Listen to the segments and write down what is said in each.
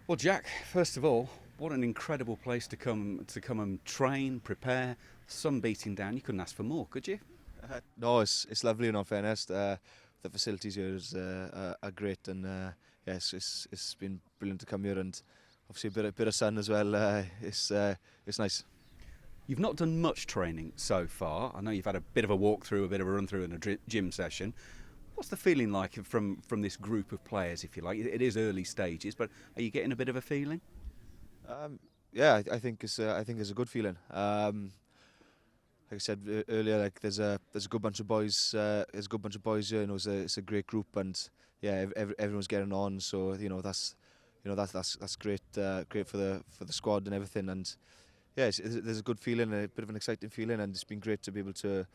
Well, Jack, first of all, what an incredible place to come and train, prepare. Sun beating down. You couldn't ask for more, could you? No, it's lovely in all fairness. The facilities here are great, and yes, it's been brilliant to come here, and obviously a bit of sun as well. It's nice. You've not done much training so far. I know you've had a bit of a walkthrough, a bit of a run through, and a gym session. What's the feeling like from this group of players, if you like? It is early stages, but are you getting a bit of a feeling? Um, yeah, I think it's a good feeling. Like I said earlier, like there's a good bunch of boys. There's a good bunch of boys here. You know, it's a great group, and yeah, everyone's getting on. So that's great. Great for the squad and everything. And yeah, there's a good feeling, a bit of an exciting feeling, and it's been great to be able to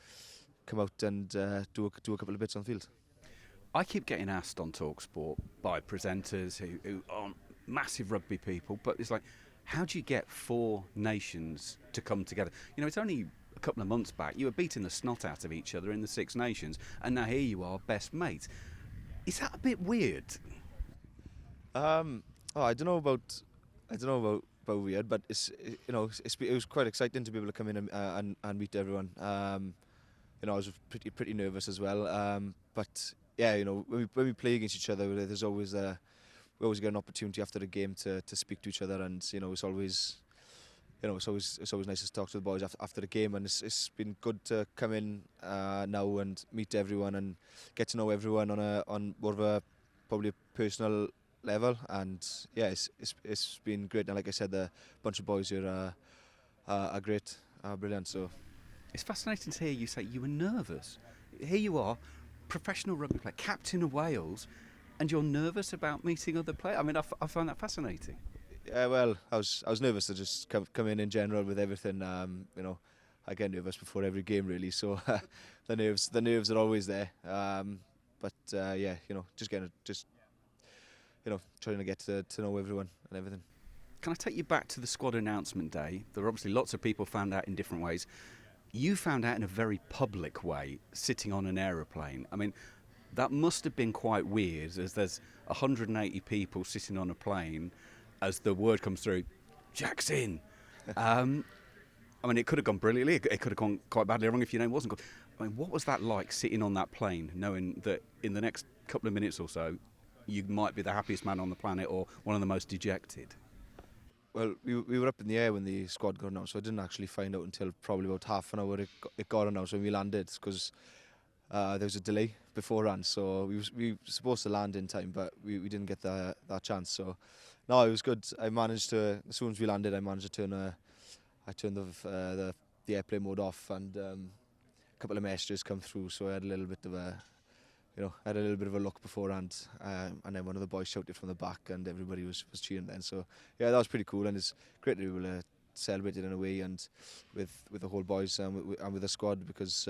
come out and do a couple of bits on field. I keep getting asked on talkSPORT by presenters who aren't massive rugby people, but it's like, how do you get four nations to come together? You know, it's only a couple of months back you were beating the snot out of each other in the Six Nations, and now here you are, best mates. Is that a bit weird? Um, oh, I don't know about weird, but it was quite exciting to be able to come in and meet everyone. I was pretty nervous as well. But yeah, when we play against each other, there's always we always get an opportunity after the game to speak to each other, and it's always nice to talk to the boys after the game, and it's been good to come in now and meet everyone and get to know everyone on more of a probably a personal level, and yeah, it's been great. And like I said, the bunch of boys here are great, are brilliant. So It's fascinating to hear you say you were nervous. Here you are, professional rugby player, captain of Wales, and you're nervous about meeting other players. I mean, I find that fascinating. yeah, well, I was nervous to just come in general with everything. I get nervous before every game really, so the nerves are always there. But yeah, trying to get to know everyone and everything. Can I take you back to the squad announcement day? There were obviously lots of people found out in different ways. You found out in a very public way, sitting on an aeroplane. I mean, that must have been quite weird, as there's 180 people sitting on a plane as the word comes through, Jac's in. I mean, it could have gone brilliantly. It could have gone quite badly wrong if your name wasn't called. I mean, what was that like, sitting on that plane, knowing that in the next couple of minutes or so, you might be the happiest man on the planet or one of the most dejected? Well, we were up in the air when the squad got announced, so I didn't actually find out until probably about half an hour it got announced when we landed, because there was a delay beforehand, so we were supposed to land in time, but we didn't get that chance. So no, it was good. I managed to, as soon as we landed, I managed to turn the airplane mode off, and a couple of messages come through, so I had a little bit of a look beforehand, and then one of the boys shouted from the back, and everybody was cheering then. So yeah, that was pretty cool, and it's great to be able to celebrate it in a way, and with the whole boys and with the squad, because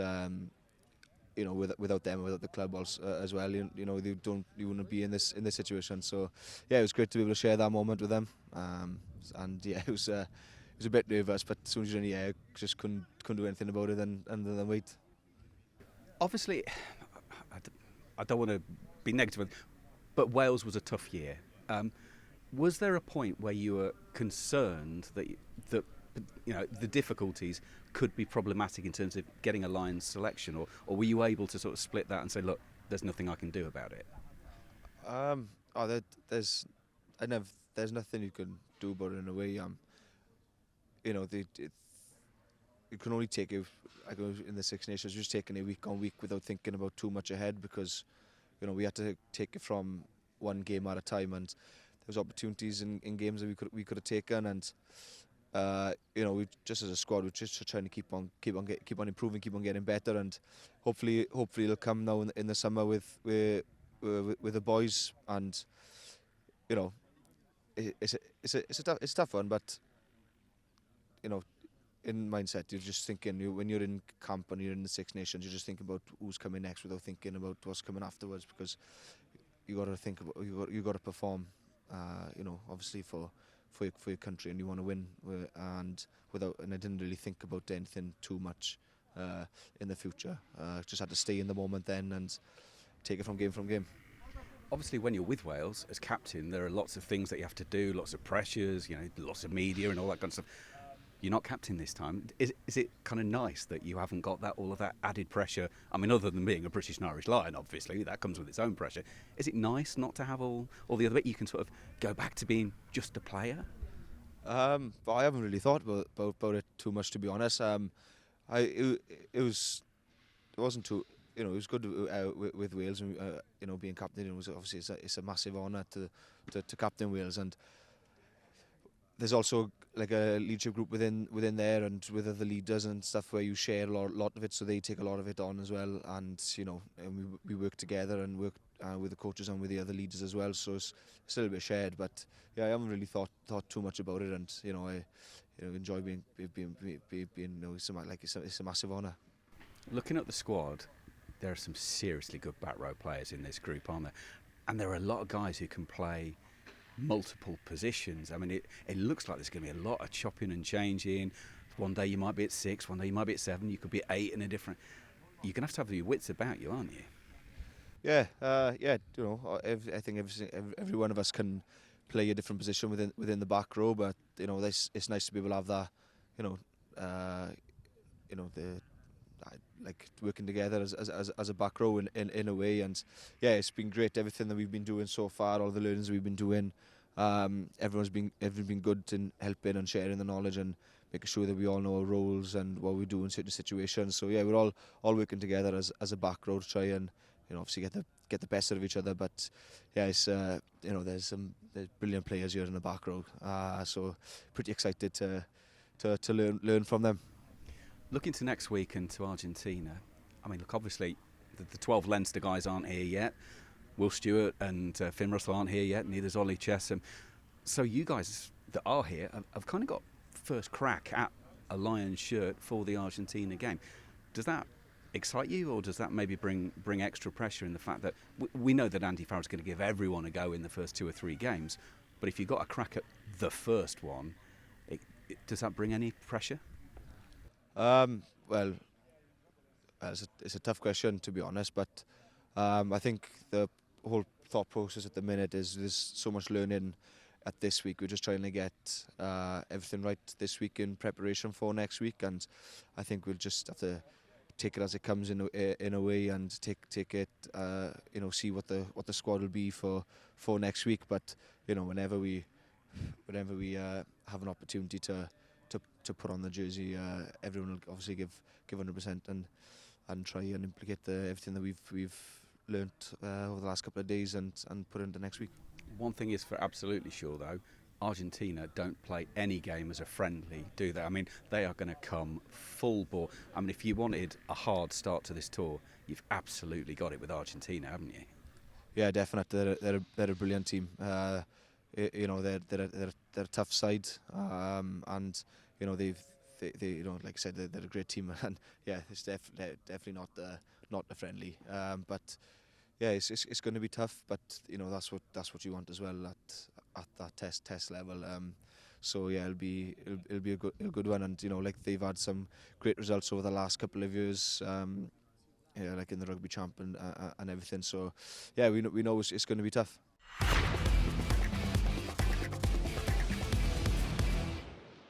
without them, without the club also, as well, you wouldn't be in this situation. So yeah, it was great to be able to share that moment with them, and yeah, it was a bit nervous, but as soon as you're in the air, just couldn't do anything about it and then wait. Obviously, I don't want to be negative, but Wales was a tough year. Was there a point where you were concerned that the difficulties could be problematic in terms of getting a Lions selection, or were you able to sort of split that and say, look, there's nothing I can do about it? There's nothing you can do about it in a way. You can only take it, like in the Six Nations, just taking it week on week without thinking about too much ahead, because we had to take it from one game at a time, and there was opportunities in games that we could have taken, and we just as a squad we're just trying to keep on improving, keep on getting better, and hopefully it'll come now in the summer with the boys, and it's a tough one, but in mindset, you're just thinking, when you're in camp and you're in the Six Nations, you're just thinking about who's coming next without thinking about what's coming afterwards, because you got to think about, you got to perform, obviously for your country, and you want to win, and I didn't really think about anything too much in the future. Just had to stay in the moment then and take it from game. obviously when you're with Wales as captain, there are lots of things that you have to do, lots of pressures, lots of media and all that kind of stuff. You're not captain this time. Is it kind of nice that you haven't got all of that added pressure? I mean, other than being a British and Irish Lion, obviously, that comes with its own pressure. Is it nice not to have all the other bit? You can sort of go back to being just a player? But I haven't really thought about it too much, to be honest. It wasn't too, it was good with Wales, and being captain. It was obviously it's a massive honour to captain Wales, and there's also like a leadership group within there and with other leaders and stuff where you share a lot of it, so they take a lot of it on as well, and and we work together and work with the coaches and with the other leaders as well, so it's a little bit shared. But yeah, I haven't really thought too much about it, and I enjoy being it's a massive honour. Looking at the squad, there are some seriously good back row players in this group, aren't there? And there are a lot of guys who can play multiple positions. I mean, it looks like there's going to be a lot of chopping and changing. One day you might be at 6, one day you might be at 7, you could be at 8 in a different... You're going to have your wits about you, aren't you? Yeah, I think every one of us can play a different position within the back row, but it's nice to be able to have that, like working together as a back row in a way. And yeah, it's been great, everything that we've been doing so far, all the learnings we've been doing. Everyone's been good in helping and sharing the knowledge and making sure that we all know our roles and what we do in certain situations. So yeah, we're all working together as a back row to try and obviously get the best out of each other. But yeah, it's there's brilliant players here in the back row, so pretty excited to learn from them. Looking to next week and to Argentina, I mean, look, obviously the 12 Leinster guys aren't here yet. Will Stewart and Finn Russell aren't here yet, neither's Ollie Chesham. So you guys that are here have kind of got first crack at a Lions shirt for the Argentina game. Does that excite you, or does that maybe bring extra pressure in the fact that we know that Andy Farrell's going to give everyone a go in the first 2 or 3 games, but if you got a crack at the first one, does that bring any pressure? Well, it's a tough question, to be honest, but I think the whole thought process at the minute is there's so much learning at this week. We're just trying to get everything right this week in preparation for next week, and I think we'll just have to take it as it comes in a way, and take it, see what the squad will be for next week. But whenever we have an opportunity to put on the jersey, everyone will obviously give 100% and try and implicate everything that we've learnt over the last couple of days and put into next week. One thing is for absolutely sure though, Argentina don't play any game as a friendly, do they? I mean, they are going to come full bore. I mean, if you wanted a hard start to this tour, you've absolutely got it with Argentina, haven't you? Yeah, definitely. They're a brilliant team. They're a tough side, and they like I said, they're a great team, and yeah, it's definitely not a friendly. But yeah, it's going to be tough. But that's what you want as well at that test level. So yeah, it'll be a good one, and like they've had some great results over the last couple of years. Like in the rugby champ and everything. So yeah, we know it's going to be tough.